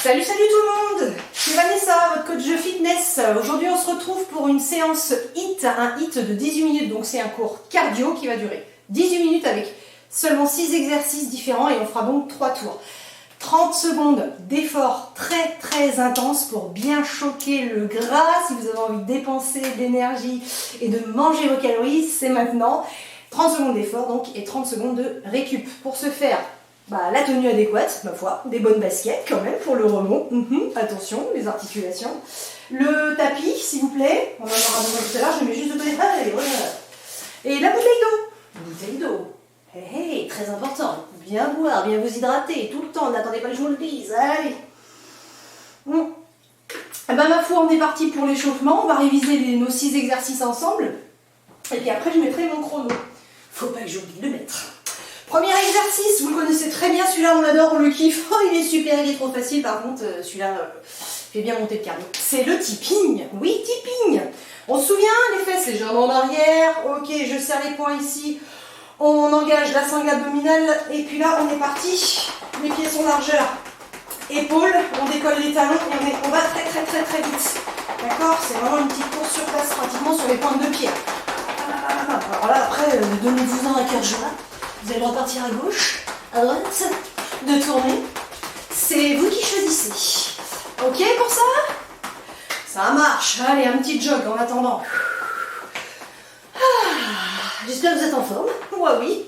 Salut tout le monde, c'est Vanessa, votre coach de fitness. Aujourd'hui on se retrouve pour une séance HIIT, un HIIT de 18 minutes, donc c'est un cours cardio qui va durer 18 minutes avec seulement 6 exercices différents et on fera donc 3 tours. 30 secondes d'effort très intense pour bien choquer le gras. Si vous avez envie de dépenser de l'énergie et de manger vos calories, c'est maintenant. 30 secondes d'effort donc et 30 secondes de récup. Pour ce faire, la tenue adéquate, ma foi, des bonnes baskets quand même pour le rebond. Attention, les articulations. Le tapis, s'il vous plaît. On en aura besoin tout à l'heure, je mets juste de côté. Allez, voilà. Et la bouteille d'eau. Bouteille d'eau. Hey, très important. Bien boire, bien vous hydrater tout le temps. N'attendez pas que je vous le dise. Allez. Ma foi, on est parti pour l'échauffement. On va réviser nos 6 exercices ensemble. Et puis après, je mettrai mon chrono. Faut pas que j'oublie de le mettre. Premier exercice, vous le connaissez très bien, celui-là on l'adore, on le kiffe. Oh, il est super, il est trop facile, par contre, celui-là fait bien monter le cardio. C'est le tipping, oui, tipping. On se souvient, les fesses, les jambes en arrière, ok, je serre les poings ici, on engage la sangle abdominale, et puis là, on est parti, les pieds sont largeur, épaules, on décolle les talons, et on va très vite. D'accord? C'est vraiment une petite course sur place, pratiquement sur les pointes de pied. Alors là, après, donnez-vous un à cœur joie. Vous allez repartir à gauche, à droite, de tourner. C'est vous qui choisissez. Ok pour ça? Ça marche. Allez, un petit jog en attendant. J'espère que vous êtes en forme. Moi, oui.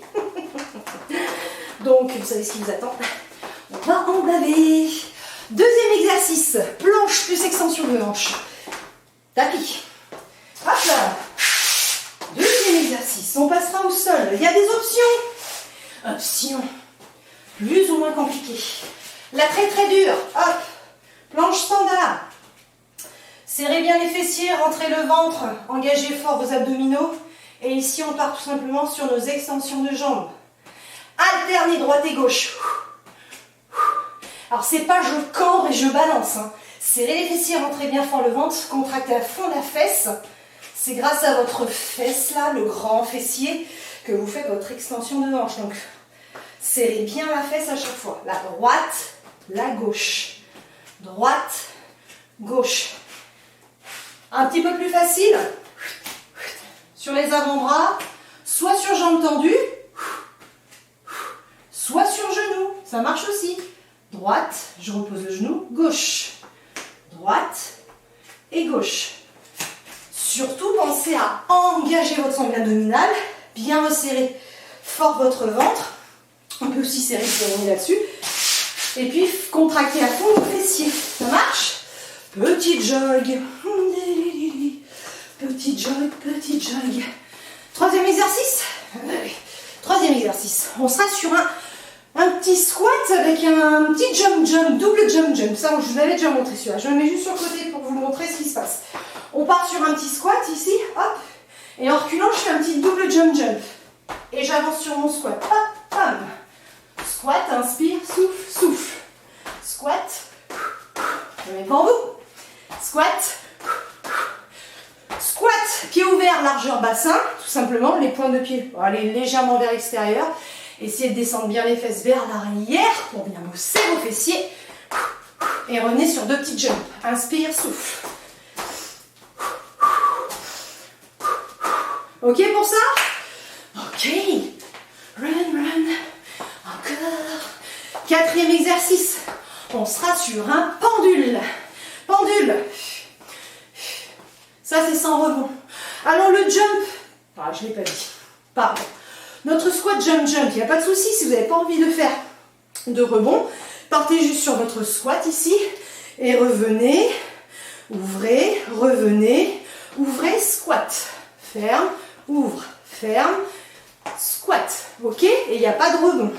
Donc, vous savez ce qui vous attend. On va en baver. Deuxième exercice. Planche plus extension de hanche. Tapis. Hop là. Deuxième exercice. On passera au sol. Il y a des options. Option plus ou moins compliquée. La très dure, hop, planche standard. Serrez bien les fessiers, rentrez le ventre, engagez fort vos abdominaux. Et ici, on part tout simplement sur nos extensions de jambes. Alternez droite et gauche. Alors, c'est pas je cambre et je balance. Serrez les fessiers, rentrez bien fort le ventre, contractez à fond la fesse. C'est grâce à votre fesse là, le grand fessier, que vous faites votre extension de hanche. Donc, serrez bien la fesse à chaque fois. La droite, la gauche. Droite, gauche. Un petit peu plus facile. Sur les avant-bras, soit sur jambes tendues, soit sur genoux. Ça marche aussi. Droite, je repose le genou. Gauche. Droite et gauche. Surtout, pensez à engager votre sangle abdominale. Bien resserrer fort votre ventre. On peut aussi serrer le nez là-dessus. Et puis, contracter à fond vos fessiers. Ça marche? Petit jog. Petit jog. Troisième exercice. Troisième exercice. On sera sur un petit squat avec un petit jump, double jump. Ça, je vous avais déjà montré celui-là. Je le mets juste sur le côté pour vous montrer ce qui se passe. On part sur un petit squat ici, hop. Et en reculant, je fais un petit double jump. Et j'avance sur mon squat. Hop, hop. Squat, inspire, souffle. Squat. Je mets devant vous. Squat. Squat, pied ouvert, largeur bassin. Tout simplement, les pointes de pied vont aller légèrement vers l'extérieur. Essayez de descendre bien les fesses vers l'arrière pour bien bosser vos fessiers. Et revenez sur 2 petites jumps. Inspire, souffle. Ok pour ça? Ok. Run. Encore. Quatrième exercice. On sera sur un pendule. Ça, c'est sans rebond. Alors, le jump. Je ne l'ai pas dit. Pardon. Notre squat jump. Il n'y a pas de souci si vous n'avez pas envie de faire de rebond. Partez juste sur votre squat ici. Et revenez. Ouvrez. Revenez. Ouvrez. Squat. Ferme. Ouvre. Ferme. Squat. Ok? Et il n'y a pas de rebond.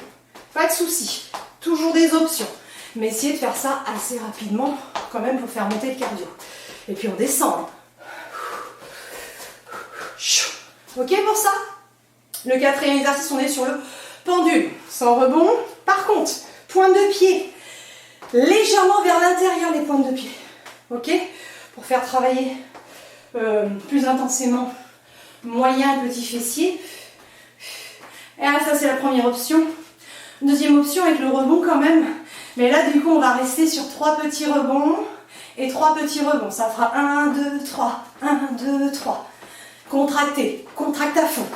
Pas de souci. Toujours des options. Mais essayez de faire ça assez rapidement, quand même, pour faire monter le cardio. Et puis on descend. Ok pour ça? Le quatrième exercice, on est sur le pendule. Sans rebond. Par contre, pointe de pied. Légèrement vers l'intérieur les pointes de pied. Ok? Pour faire travailler plus intensément moyen et petit fessier. Et ça, c'est la première option. Deuxième option, avec le rebond quand même, Mais là, du coup, on va rester sur 3 petits rebonds et 3 petits rebonds. Ça fera 1, 2, 3. 1, 2, 3. Contractez. Contracte à fond.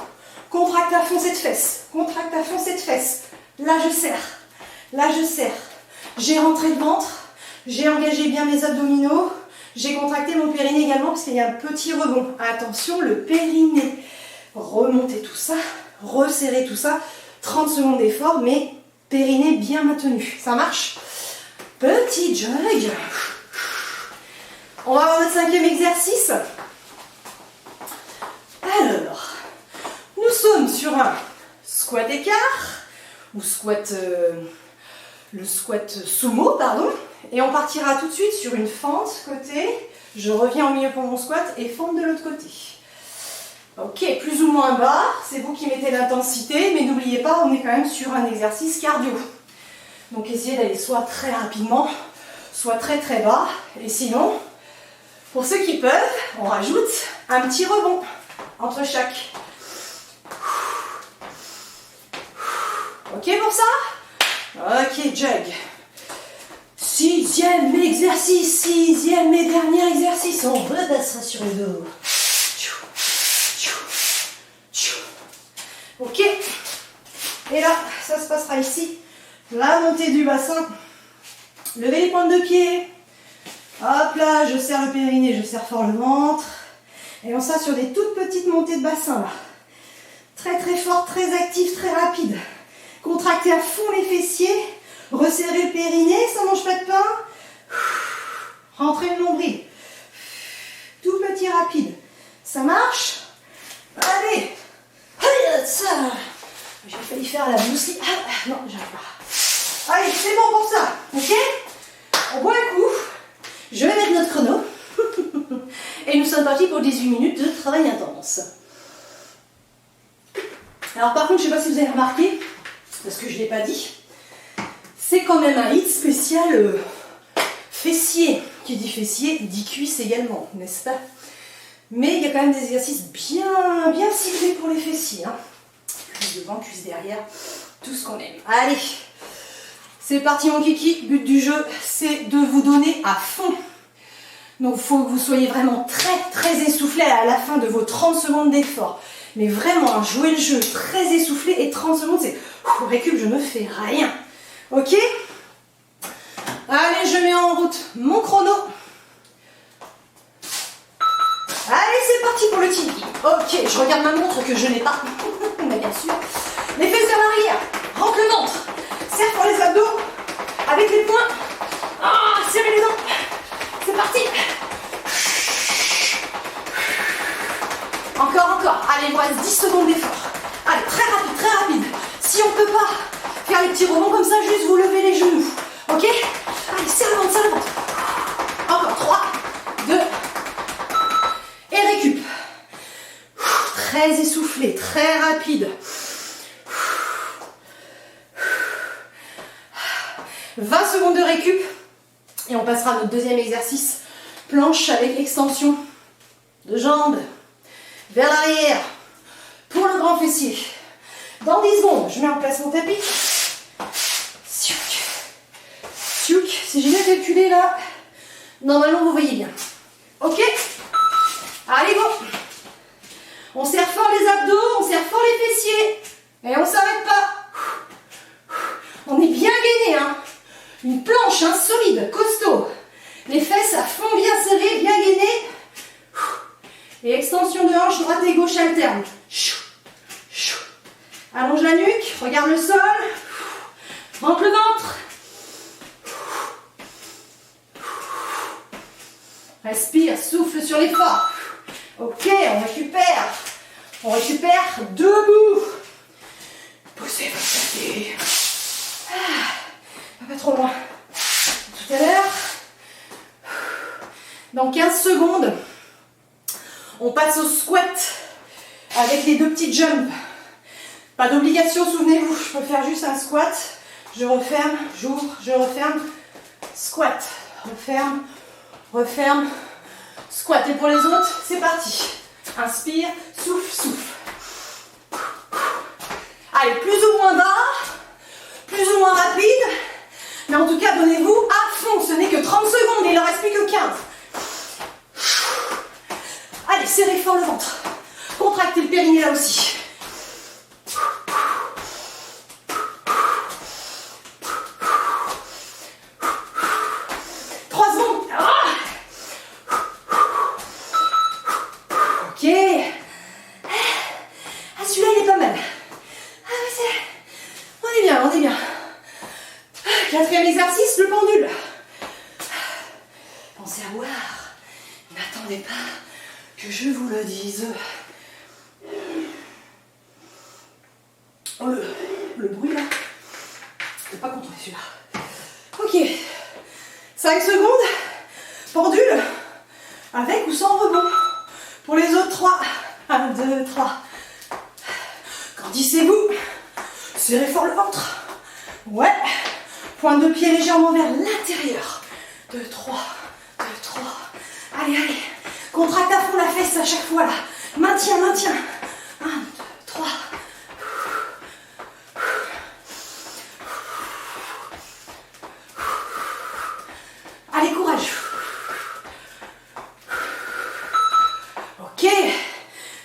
Contracte à fond cette fesse. Contracte à fond cette fesse. Là, je serre. Là, je serre. J'ai rentré le ventre. J'ai engagé bien mes abdominaux. J'ai contracté mon périnée également parce qu'il y a un petit rebond. Attention, le périnée. Remontez tout ça. Resserrez tout ça. 30 secondes d'effort, mais périnée bien maintenu. Ça marche? Petit jog. On va avoir notre 5e exercice. Alors, nous sommes sur un squat écart, ou squat, le squat sumo, pardon. Et on partira tout de suite sur une fente côté. Je reviens au milieu pour mon squat et fente de l'autre côté. Ok, plus ou moins bas, c'est vous qui mettez l'intensité, mais n'oubliez pas, on est quand même sur un exercice cardio. Donc essayez d'aller soit très rapidement, soit très très bas. Et sinon, pour ceux qui peuvent, on rajoute un petit rebond entre chaque. Ok pour ça? Ok, jog. 6e exercice, 6e et dernier exercice. On repassera sur le dos. Ok. Et là, ça se passera ici. La montée du bassin. Levez les pointes de pied. Hop là, je serre le périnée, je serre fort le ventre. Et on sera sur des toutes petites montées de bassin là. Très très fort, très actif, très rapide. Contractez à fond les fessiers. Resserrez le périnée, ça mange pas de pain. Rentrez le nombril. Tout petit rapide. Ça marche? Allez. Allez, ça. J'ai failli faire la mousseline. Ah, non, j'arrive pas. Allez, c'est bon pour ça. Ok? On boit un coup. Je vais mettre notre chrono. Et nous sommes partis pour 18 minutes de travail intense. Alors par contre, je ne sais pas si vous avez remarqué, parce que je ne l'ai pas dit, c'est quand même un hit spécial fessier. Qui dit fessier, dit cuisse également, n'est-ce pas? Mais il y a quand même des exercices bien ciblés pour les fessiers. Hein. Cuisse devant, cuisse derrière, tout ce qu'on aime. Allez, c'est parti mon kiki. But du jeu, c'est de vous donner à fond. Donc il faut que vous soyez vraiment très essoufflé à la fin de vos 30 secondes d'effort. Mais vraiment, jouer le jeu très essoufflé et 30 secondes, c'est récup, je ne fais rien. Ok? Allez, je mets en route mon chrono. Allez, c'est parti pour le tiki. Ok, je regarde ma montre que je n'ai pas. Mais bien sûr. Les fesses vers l'arrière. Rentre le ventre. Serre pour les abdos. Avec les poings. Ah, serrez les dents. C'est parti. Encore. Allez, il vous reste 10 secondes d'effort. Allez, très rapide. Si on ne peut pas faire les petits rebonds comme ça, juste vous levez les genoux. Ok? Allez, serre le ventre. Encore 3, 2, et récup. Très essoufflé, très rapide. 20 secondes de récup. Et on passera à notre deuxième exercice. Planche avec extension de jambes vers l'arrière pour le grand fessier. Dans 10 secondes, je mets en place mon tapis. Si j'ai bien calculé là, normalement vous voyez bien. Ok? Allez, go! On serre fort les abdos, on serre fort les fessiers. Et on s'arrête pas. On est bien gainé, hein? Une planche, hein, solide, costaud. Les fesses à fond bien serrées, bien gainées. Et extension de hanche, droite et gauche alterne. Allonge la nuque, regarde le sol. Rentre le ventre. Respire, souffle sur l'effort. Ok, on récupère. On récupère debout. Poussez votre tapis. Pas trop loin. Tout à l'heure. Dans 15 secondes, on passe au squat avec les deux petites jumps. Pas d'obligation, souvenez-vous, je peux faire juste un squat. Je referme, j'ouvre, je referme. Squat, referme, referme, squat. Et pour les autres, c'est parti. Inspire, souffle. Allez, plus ou moins bas, plus ou moins rapide. Mais en tout cas, donnez-vous à fond. Ce n'est que 30 secondes et il n'en reste plus que 15. Allez, serrez fort le ventre. Contractez le périnée là aussi. 3 secondes. Ok. Ah, celui-là, il est pas mal. Ah, mais c'est... On est bien, on est bien. 4e exercice, le pendule. Pensez à boire. N'attendez pas que je vous le dise. Oh, le bruit là. Je ne pas contrôler celui-là. Ok. 5 secondes. Pendule. Avec ou sans rebond. Pour les autres 3. 1, 2, 3. Grandissez-vous. Serrez fort le ventre. Ouais. Pointe de pied légèrement vers l'intérieur. 2, 3. 2, 3. Allez, allez. Contracte à fond la fesse à chaque fois là. Maintiens, maintiens. 1, 2, 3. Allez, courage. Ok.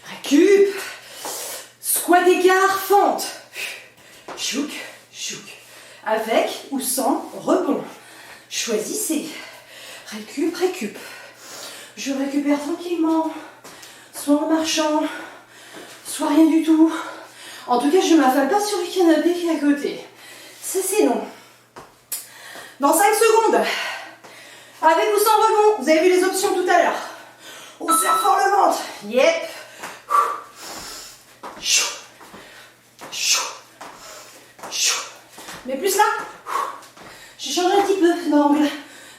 Récup. Squat écart, fente. Chouk, chouk. Avec ou sans rebond. Choisissez. Récup, récup. Je récupère tranquillement. Soit en marchant, soit rien du tout. En tout cas, je ne m'affale pas sur le canapé qui est à côté. Ça, c'est non. Dans 5 secondes. Avec ou sans rebond. Vous avez vu les options tout à l'heure. On serre fort le ventre. Yep. Chou. Chou. Chou. Mais plus là. J'ai changé un petit peu d'angle.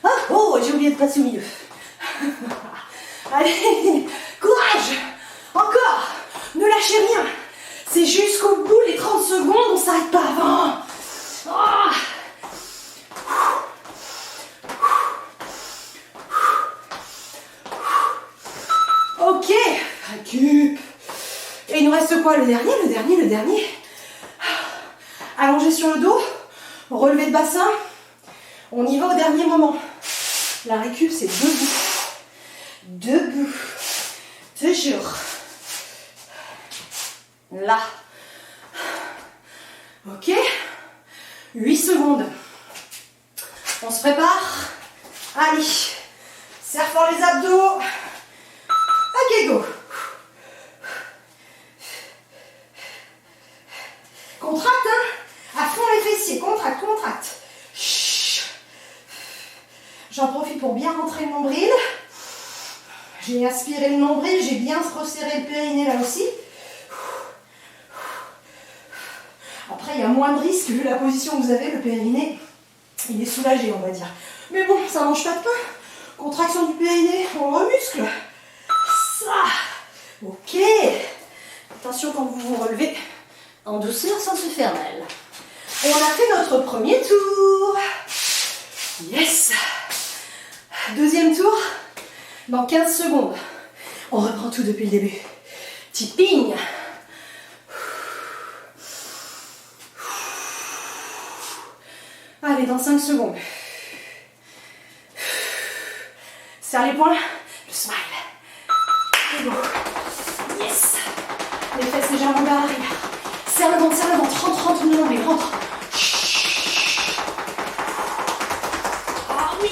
Ah, oh, j'ai oublié de passer au milieu. Allez, courage. Encore. Ne lâchez rien. C'est jusqu'au bout les 30 secondes. On ne s'arrête pas avant. Oh. Ok, récup. Et il nous reste quoi? Le dernier. Allongé sur le dos, relevé de bassin. On y va au dernier moment. La récup, c'est debout. Debout. Toujours. Là. Ok. 8 secondes. On se prépare. Allez. Serre fort les abdos. Ok, go. Contracte, hein. À fond les fessiers. Contracte, contracte. J'en profite pour bien rentrer le nombril. J'ai aspiré le nombril, j'ai bien resserré le périnée là aussi. Après, il y a moins de risque vu la position que vous avez, le périnée, il est soulagé, on va dire. Mais bon, ça mange pas de pain. Contraction du périnée, on remuscle. Ça. Ok. Attention quand vous vous relevez, en douceur sans se faire mal. On a fait notre premier tour. Yes. Deuxième tour, dans 15 secondes. On reprend tout depuis le début. Tipping. Allez, dans 5 secondes. Serre les poings, le smile. Et go. Yes. Les fesses légèrement vers l'arrière. Serre le ventre, rentre le nombril, rentre. Ah oui.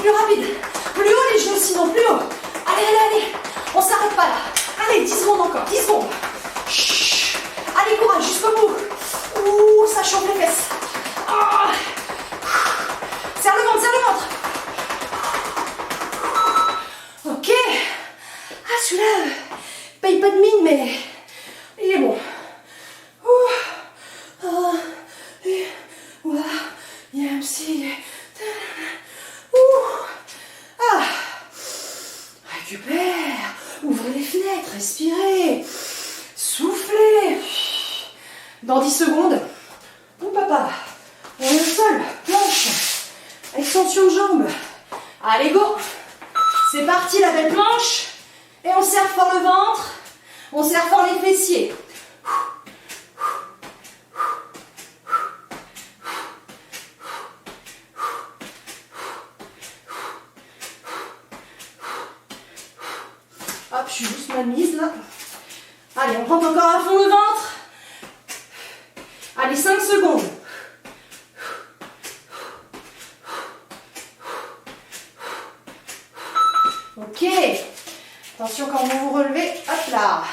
Plus rapide. Plus haut les genoux, sinon plus haut. Allez. On s'arrête pas là. Allez, 10 secondes encore, 10 secondes. Chut. Allez, courage, jusqu'au bout. Ouh, ça chauffe les fesses. Ah. Serre le ventre. Ok. Ah, celui-là, paye pas de mine, mais il est bon. Récupère. Ouvrez les fenêtres, respirez. Soufflez. Dans 10 secondes, mon papa, on est au sol, planche, extension de jambes. Allez, go. C'est parti, la belle planche. Et on serre fort le ventre, on serre fort les fessiers. je suis juste ma mise là. Allez, on rentre encore à fond le ventre. Allez, 5 secondes. Ok. Attention quand vous vous relevez. Hop là.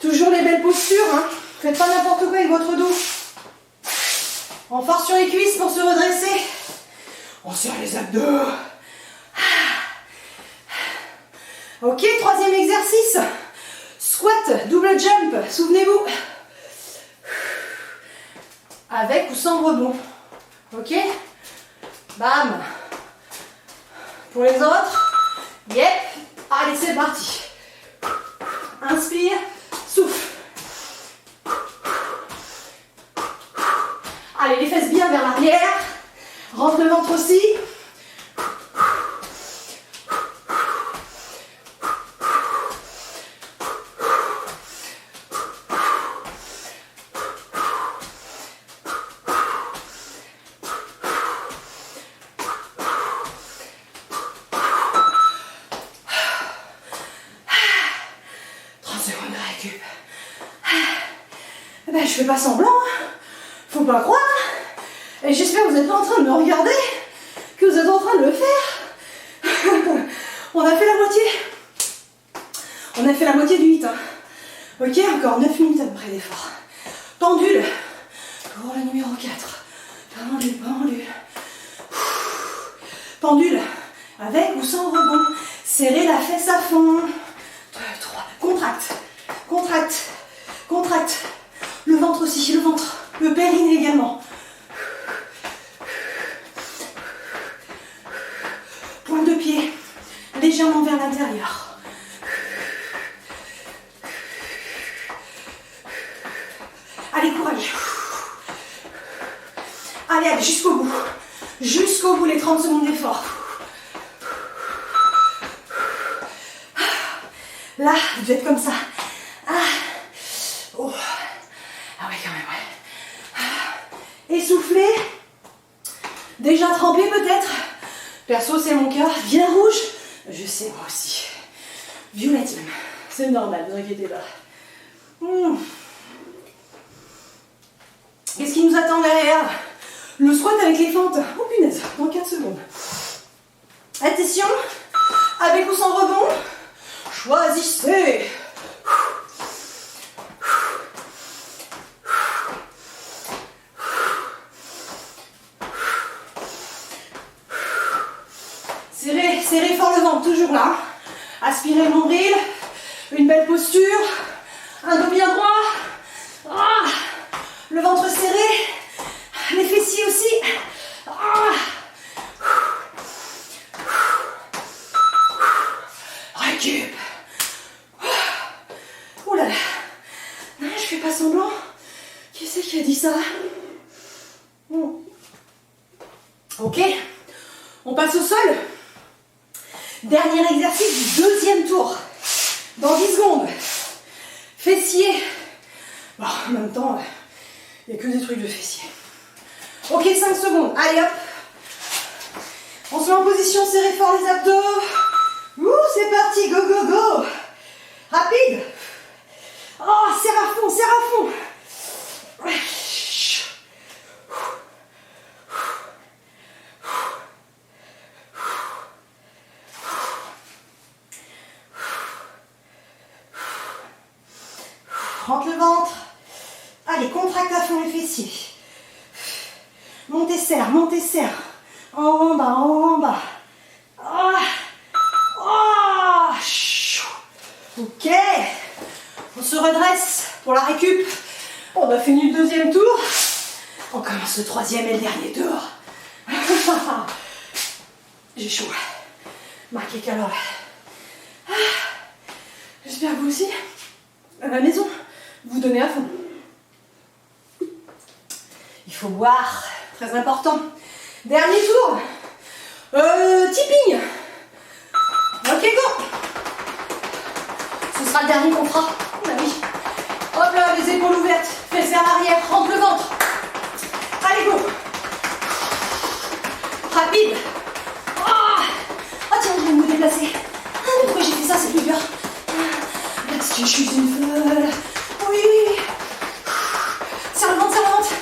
Toujours les belles postures. Hein. Faites pas n'importe quoi avec votre dos. On force sur les cuisses pour se redresser. On serre les abdos. Ok, troisième exercice. Squat, double jump. Souvenez-vous. Avec ou sans rebond. Ok. Bam. Pour les autres. Yep. Allez, c'est parti. Inspire. Souffle. Allez, les fesses bien vers l'arrière. Rentre le ventre aussi. Je fais pas semblant, hein. Faut pas croire. Et j'espère que vous n'êtes pas en train de me regarder, que vous êtes en train de le faire. On a fait la moitié. On a fait la moitié du 8. Hein. Ok, encore 9 minutes à peu près d'effort. Pendule pour le numéro 4. Pendule, pendule. Pendule avec ou sans rebond. Serrez la fesse à fond. 2, 3. Contracte, contracte, contracte. Le ventre aussi, le ventre. Le périnée également. Pointe de pied. Légèrement vers l'intérieur. Allez, courage. Allez, allez, jusqu'au bout. Jusqu'au bout, les 30 secondes d'effort. Là, vous devez être comme ça. Oh. Ah ouais, quand même, ouais. Essoufflé. Déjà trempé peut-être. Perso, c'est mon cœur. Bien rouge. Je sais, moi aussi. Violette même. C'est normal, ne vous inquiétez pas. Qu'est-ce qui nous attend derrière? Le squat avec les fentes. Oh punaise, dans 4 secondes. Attention. Avec ou sans rebond. Choisissez. Serrez, serrez fort le ventre, toujours là. Aspirez le nombril. Une belle posture. Un dos bien droit. Ah, le ventre serré. Les fessiers aussi. Ah. Récup. Oh là là. Non, je fais pas semblant. Qui c'est qui a dit ça? Ok. On passe au sol. Dernier exercice du deuxième tour. Dans 10 secondes. Fessiers. Bon, en même temps, il n'y a que des trucs de fessiers. Ok, 5 secondes. Allez hop. On se met en position, serrez fort les abdos. Ouh, c'est parti, go, go, go. Rapide. Oh, serre à fond, serre à fond. Rentre le ventre. Allez, contracte à fond les fessiers. Montez, serre, montez, serre. En bas, en bas. Oh. Oh. Ok. On se redresse pour la récup. On a fini le deuxième tour. On commence le troisième et le dernier tour. J'ai chaud. Marqué calories. J'espère que vous aussi. À la maison, vous donnez à fond. Il faut boire. Très important. Dernier tour. Tipping. Ok, go. Ce sera le dernier qu'on fera. Ah oui. Hop là, les épaules ouvertes. Fesses vers l'arrière. Rentre le ventre. Allez, go. Rapide. Ah, tiens, je vais me déplacer. Ah, mais pourquoi j'ai fait ça? C'est plus dur. je suis une folle. Oui, oui, oui. Serre le ventre, serre le ventre.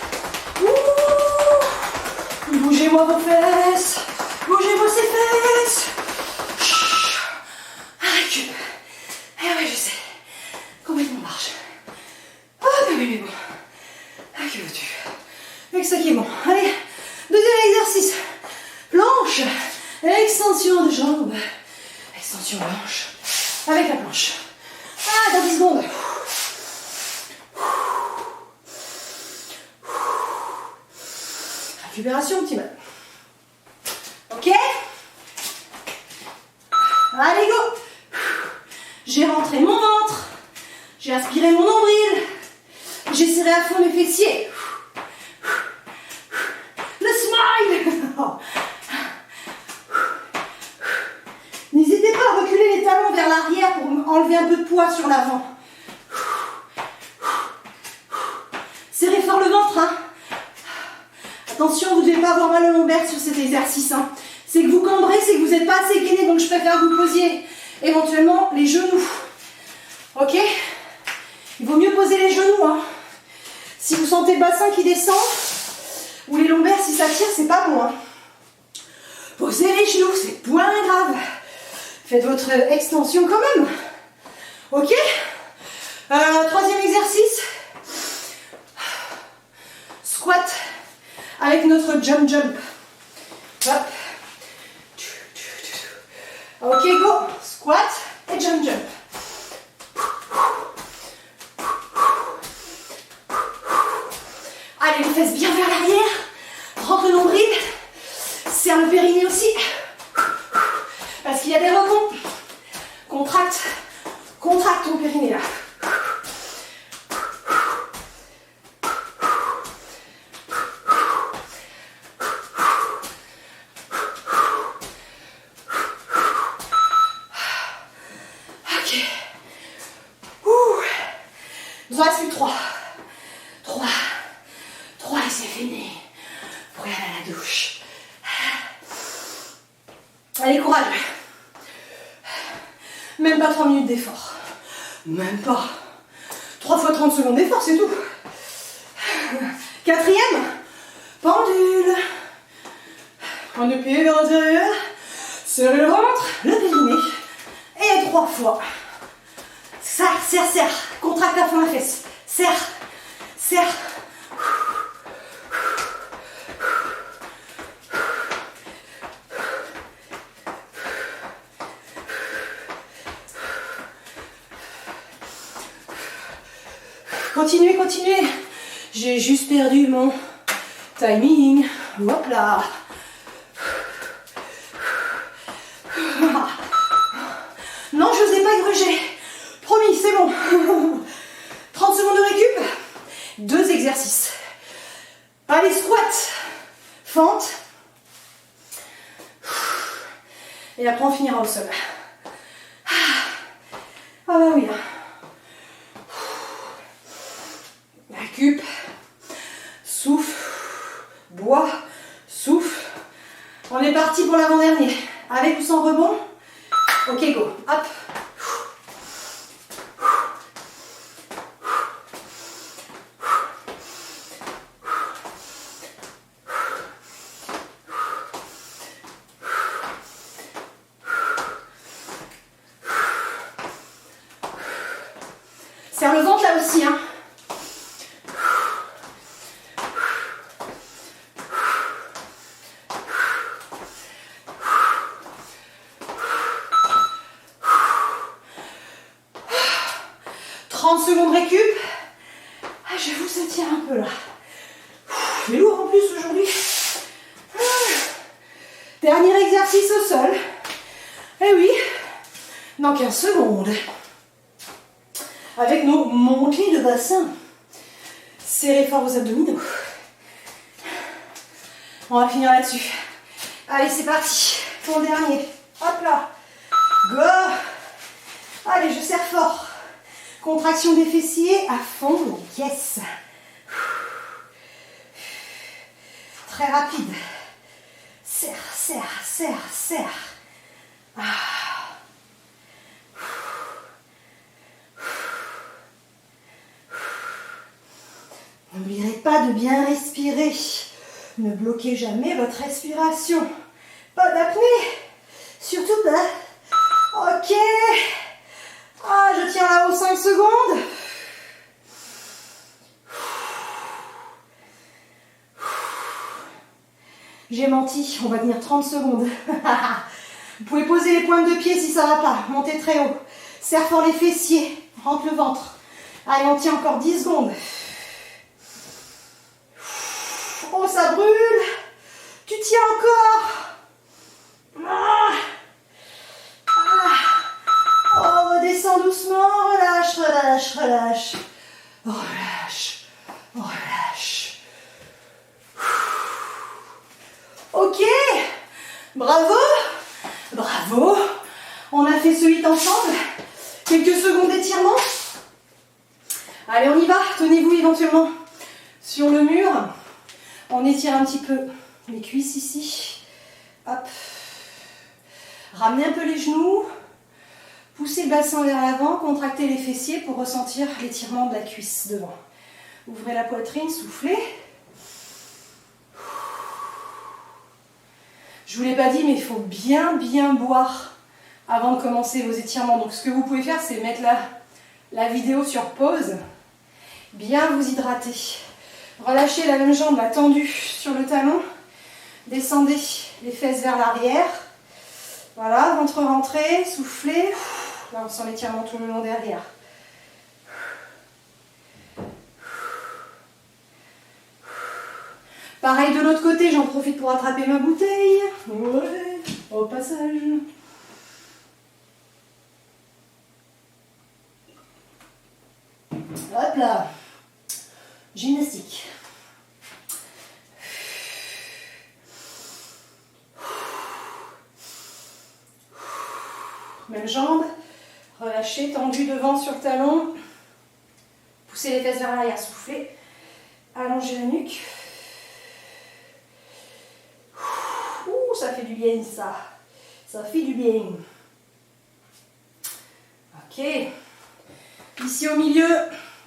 Ouh. Bougez-moi vos fesses. Bougez-moi ces fesses. Récup. Eh oui, je sais. Complètement marche. Ah, mais oui, mais bon. Ah, que veux-tu? Avec ça qui est bon. Allez, deuxième exercice. Planche. Extension de jambes. Extension planche. Avec la planche. Ah, dans 10 secondes. Récupération optimale. Ok? Allez, go! J'ai rentré mon ventre. J'ai aspiré mon nombril. J'ai serré à fond mes fessiers. Le smile! N'hésitez pas à reculer les talons vers l'arrière pour enlever un peu de poids sur l'avant. Serrez fort le ventre, hein. Attention, vous ne devez pas avoir mal au lombaire sur cet exercice. Hein. C'est que vous cambrez, c'est que vous n'êtes pas assez gainé, donc je préfère que vous posiez éventuellement les genoux. Ok? Il vaut mieux poser les genoux. Hein. Si vous sentez le bassin qui descend, ou les lombaires, si ça tire, c'est pas bon. Hein. Posez les genoux, c'est point grave. Faites votre extension quand même. Ok? Troisième exercice. Squat avec notre jump jump. Hop. Ok, go. Squat et jump jump. Allez, les fesses bien vers l'arrière. Rentre le nombril. Serre le périnée aussi. Parce qu'il y a des rebonds. Contracte. Contracte ton périnée là. Ok. Ouh. Il nous en reste plus que 3. 3 et c'est fini. Pour aller à la douche. Allez, courage. Même pas 3 minutes d'effort. Même pas. 3 fois 30 secondes d'effort, c'est tout. Quatrième. Pendule. Prendre le pied vers l'intérieur. Serrer le ventre, le périnée. Et 3 fois. Serre, serre, serre. Contracte à fond la fesse. Serre, serre. Continuez, continuez. J'ai juste perdu mon timing. Hop là. Non, je n'osais pas gruger. Promis, c'est bon. 30 secondes de récup. 2 exercices. Allez, squat. Fente. Et après, on finira au sol. Ah bah oui. Récup, souffle, bois, souffle. On est parti pour l'avant-dernier. Avec ou sans rebond? Ok, go. Hop. Serre le ventre là aussi, hein. Seconde récup. Ah, j'avoue que ça tire un peu là. C'est lourd en plus aujourd'hui. Dernier exercice au sol. Eh oui, dans 15 secondes. Avec nos montées de bassin. Serrez fort vos abdominaux. On va finir là-dessus. Allez, c'est parti. Pour le dernier. Hop là. Go. Allez, je serre fort. Contraction des fessiers à fond, yes. Très rapide. Serre, serre, serre, serre. Ah. pas de bien respirer. Ne bloquez jamais votre respiration. Pas d'apnée. Surtout pas. Ok. Ah, je tiens là-haut 5 secondes. J'ai menti, on va tenir 30 secondes. Vous pouvez poser les pointes de pied si ça va pas. Montez très haut. Serre fort les fessiers. Rentre le ventre. Allez, on tient encore 10 secondes. Oh, ça brûle. Tu tiens encore. Oh, redescends doucement. Relâche, relâche, relâche. Relâche. Relâche. Ok. Bravo. Bravo. On a fait ce 8 ensemble. Quelques secondes d'étirement. Allez, on y va. Tenez-vous éventuellement sur le mur. On étire un petit peu les cuisses ici. Hop. Ramenez un peu les genoux. Poussez le bassin vers l'avant. Contractez les fessiers pour ressentir l'étirement de la cuisse devant. Ouvrez la poitrine, soufflez. Je ne vous l'ai pas dit, mais il faut bien boire avant de commencer vos étirements. Donc ce que vous pouvez faire, c'est mettre la vidéo sur pause. Bien vous hydrater. Relâchez la même jambe, la tendue sur le talon. Descendez les fesses vers l'arrière. Voilà, ventre rentré, soufflez. Là, on sent l'étirement tout le long derrière. Pareil de l'autre côté, j'en profite pour attraper ma bouteille. Ouais, au passage. Hop là. Gymnastique. Même jambe. Relâchez, tendu devant sur le talon. Poussez les fesses vers l'arrière, soufflez. Allongez la nuque. Ouh, ça fait du bien ça. Ça fait du bien. Ok. Ici au milieu,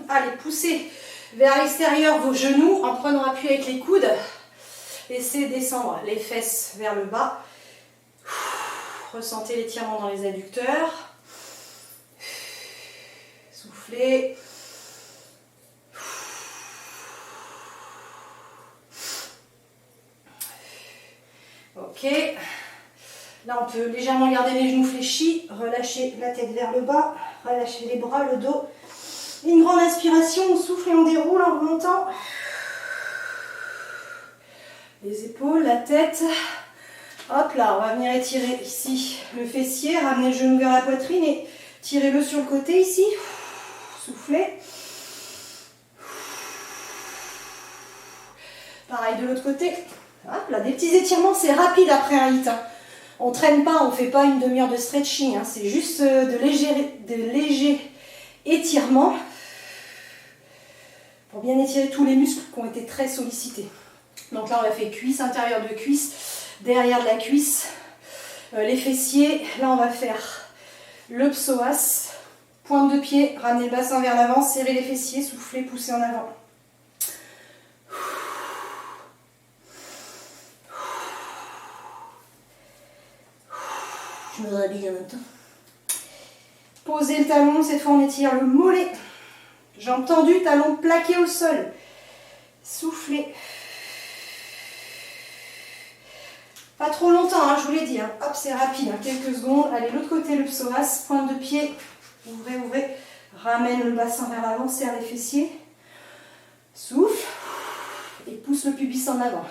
allez, poussez vers l'extérieur vos genoux en prenant appui avec les coudes. Laissez descendre les fesses vers le bas. Ressentez l'étirement dans les adducteurs. Soufflez. Ok. Là, on peut légèrement garder les genoux fléchis. Relâchez la tête vers le bas. Relâchez les bras, le dos. Une grande inspiration, on souffle et on déroule en remontant. Les épaules, la tête. Hop là, on va venir étirer ici le fessier. Ramenez le genou vers la poitrine et tirez-le sur le côté ici. Soufflez. Pareil de l'autre côté. Hop là, des petits étirements, c'est rapide après un hit. On ne traîne pas, on ne fait pas une demi-heure de stretching. C'est juste de légers étirements pour bien étirer tous les muscles qui ont été très sollicités. Donc là, on a fait cuisse, intérieur de cuisse, derrière de la cuisse, les fessiers. Là, on va faire le psoas, pointe de pied, ramener le bassin vers l'avant, serrer les fessiers, souffler, pousser en avant. Je me rhabille en même temps. Posez le talon, cette fois on étire le mollet. Jambes tendues, talon plaqué au sol. Soufflez. Pas trop longtemps, hein, je vous l'ai dit. Hein. Hop, c'est rapide, hein, quelques secondes. Allez, l'autre côté, le psoas, pointe de pied. Ouvrez, ouvrez. Ramène le bassin vers l'avant, serre les fessiers. Souffle. Et pousse le pubis en avant.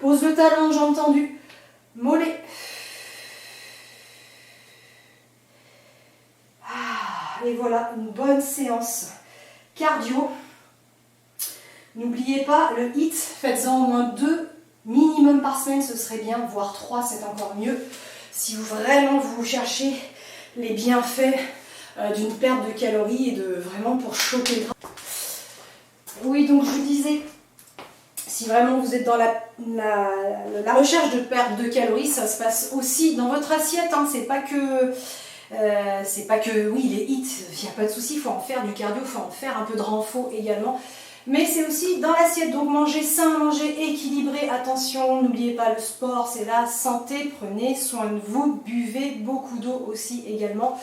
Pose le talon, jambes tendues. Mollet. Et voilà, une bonne séance cardio. N'oubliez pas, le HIIT, faites-en au moins 2 minimum par semaine, ce serait bien, voire 3, c'est encore mieux. Si vous cherchez les bienfaits d'une perte de calories et de vraiment pour choquer le gras. Oui, donc je vous disais, si vraiment vous êtes dans la recherche de perte de calories, ça se passe aussi dans votre assiette, hein, c'est pas que C'est pas que, oui, les hits, il n'y a pas de souci, il faut en faire du cardio, il faut en faire un peu de renfort également. Mais c'est aussi dans l'assiette, donc manger sain, manger équilibré, attention, n'oubliez pas le sport, c'est la santé, prenez soin de vous, buvez beaucoup d'eau aussi également.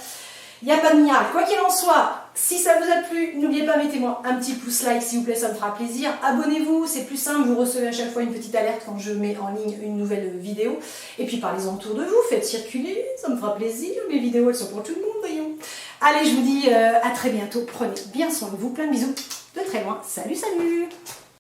Il n'y a pas de miracle. Quoi qu'il en soit, si ça vous a plu, n'oubliez pas, mettez-moi un petit pouce like s'il vous plaît, ça me fera plaisir. Abonnez-vous, c'est plus simple, vous recevez à chaque fois une petite alerte quand je mets en ligne une nouvelle vidéo. Et puis parlez-en autour de vous, faites circuler, ça me fera plaisir. Mes vidéos, elles sont pour tout le monde, voyons. Allez, je vous dis à très bientôt, prenez bien soin de vous, plein de bisous de très loin. Salut, salut!